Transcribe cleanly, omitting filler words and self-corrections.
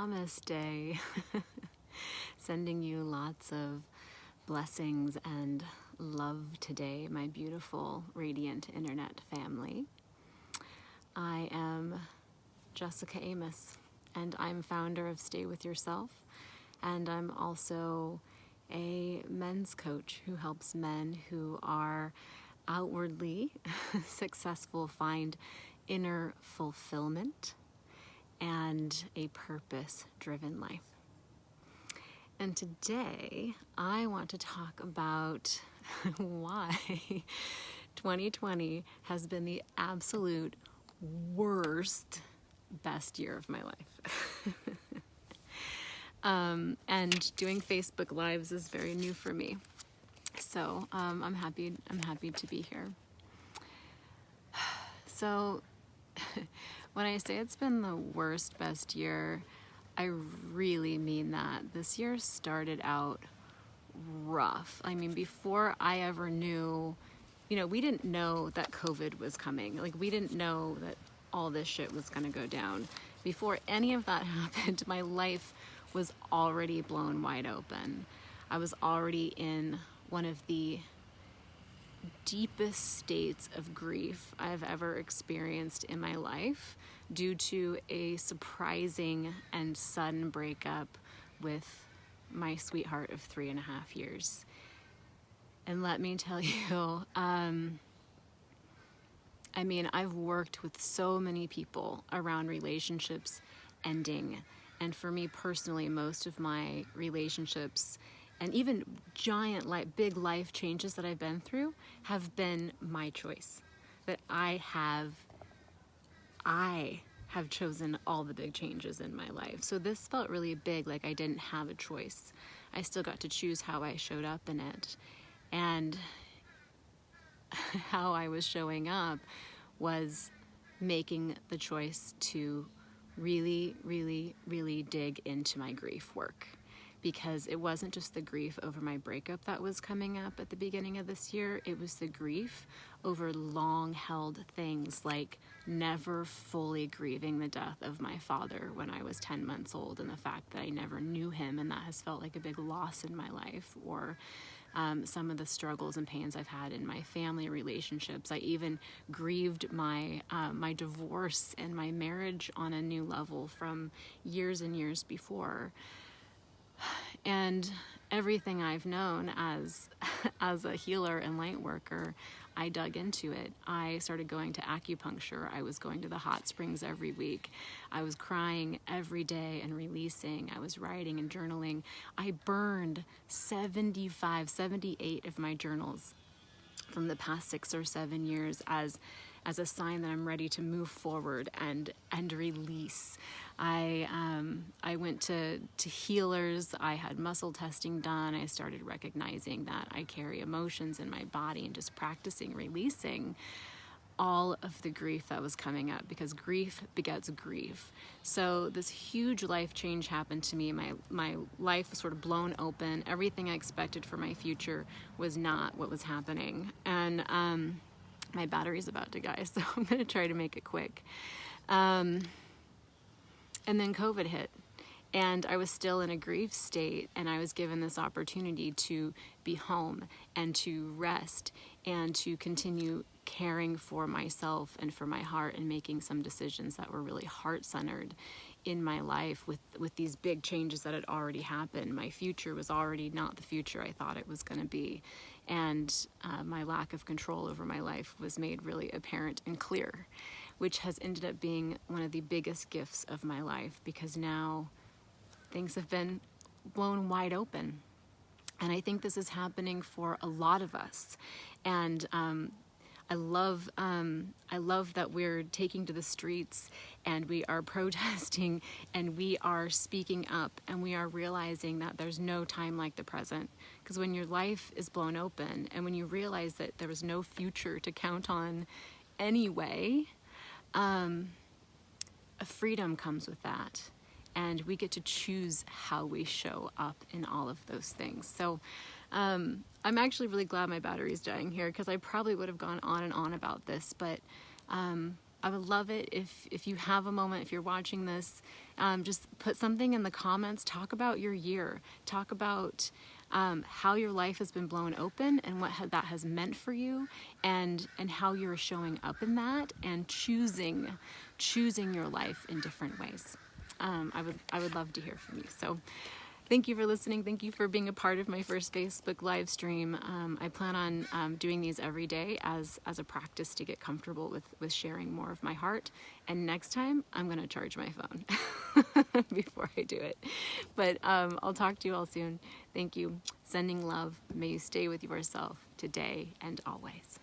Namaste. Sending you lots of blessings and love today, my beautiful, radiant internet family. I am Jessica Amos, and I'm founder of Stay With Yourself, and I'm also a men's coach who helps men who are outwardly successful find inner fulfillment and a purpose-driven life. And today I want to talk about why 2020 has been the absolute worst best year of my life. And doing Facebook Lives is very new for me. So I'm happy to be here. So when I say it's been the worst best year, I really mean that. This year started out rough. I mean, before I ever knew, we didn't know that COVID was coming. Like, we didn't know that all this shit was going to go down. Before any of that happened, my life was already blown wide open. I was already in one of the deepest states of grief I've ever experienced in my life due to a surprising and sudden breakup with my sweetheart of 3.5 years. And let me tell you, I've worked with so many people around relationships ending. And for me personally, most of my relationships and even giant, big life changes that I've been through have been my choice. That I have chosen all the big changes in my life. So this felt really big, like I didn't have a choice. I still got to choose how I showed up in it. And how I was showing up was making the choice to really, really, really dig into my grief work. Because it wasn't just the grief over my breakup that was coming up at the beginning of this year. It was the grief over long-held things like never fully grieving the death of my father when I was 10 months old, and the fact that I never knew him, and that has felt like a big loss in my life, or some of the struggles and pains I've had in my family relationships. I even grieved my divorce and my marriage on a new level from years and years before. And everything I've known as a healer and light worker, I dug into it. I started going to acupuncture. I was going to the hot springs every week. I was crying every day and releasing. I was writing and journaling. I burned 78 of my journals from the past 6 or 7 years as a sign that I'm ready to move forward and release. I went to healers. I had muscle testing done. I started recognizing that I carry emotions in my body and just practicing releasing all of the grief that was coming up, because grief begets grief. So this huge life change happened to me. My life was sort of blown open. Everything I expected for my future was not what was happening. And my battery's about to die, so I'm going to try to make it quick. And then COVID hit, and I was still in a grief state, and I was given this opportunity to be home and to rest and to continue caring for myself and for my heart and making some decisions that were really heart-centered in my life with these big changes that had already happened. My future was already not the future I thought it was going to be. And my lack of control over my life was made really apparent and clear, which has ended up being one of the biggest gifts of my life, because now things have been blown wide open. And I think this is happening for a lot of us. And I love that we're taking to the streets and we are protesting and we are speaking up and we are realizing that there's no time like the present. Because when your life is blown open and when you realize that there was no future to count on anyway, a freedom comes with that. And we get to choose how we show up in all of those things. So I'm actually really glad my battery's dying here, because I probably would have gone on and on about this, but I would love it if you have a moment, if you're watching this, just put something in the comments. Talk about your year. Talk about how your life has been blown open and what that has meant for you, and how you're showing up in that and choosing your life in different ways. I would love to hear from you. So thank you for listening. Thank you for being a part of my first Facebook live stream. I plan on doing these every day as a practice to get comfortable with sharing more of my heart. And next time, I'm going to charge my phone before I do it. But I'll talk to you all soon. Thank you. Sending love. May you stay with yourself today and always.